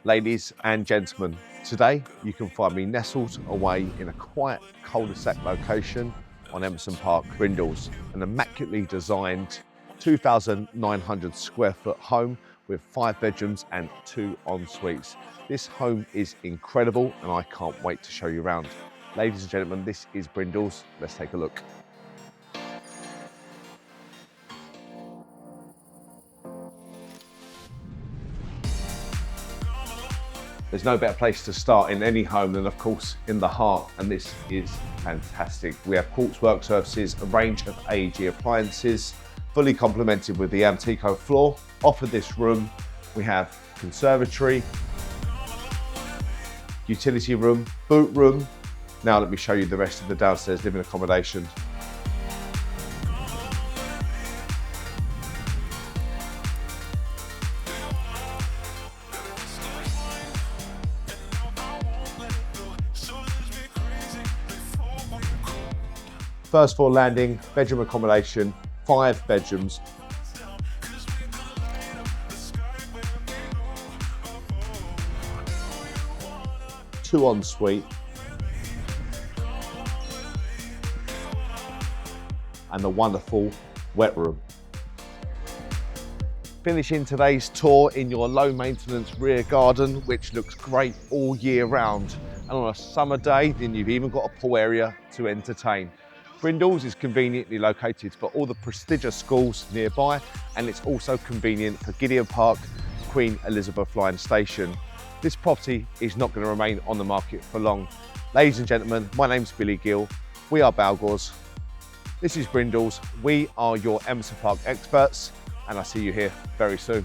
Ladies and gentlemen, today you can find me nestled away in a quiet cul-de-sac location on Emerson Park, Brindles, an immaculately designed 2,900 square foot home with 5 bedrooms and 2 en-suites. This home is incredible and I can't wait to show you around. Ladies and gentlemen, this is Brindles. Let's take a look. There's no better place to start in any home than, of course, in the heart, and this is fantastic. We have quartz work surfaces, a range of AEG appliances, fully complemented with the Antico floor. Off of this room, we have conservatory, utility room, boot room. Now let me show you the rest of the downstairs living accommodation. First floor landing, bedroom accommodation, 5 bedrooms. Two en-suite. And a wonderful wet room. Finishing today's tour in your low maintenance rear garden, which looks great all year round. And on a summer day, then you've even got a pool area to entertain. Brindles is conveniently located for all the prestigious schools nearby, and it's also convenient for Gideon Park, Queen Elizabeth Line Station. This property is not going to remain on the market for long. Ladies and gentlemen, my name's Billy Gill. We are Balgors. This is Brindles. We are your Emerson Park experts, and I'll see you here very soon.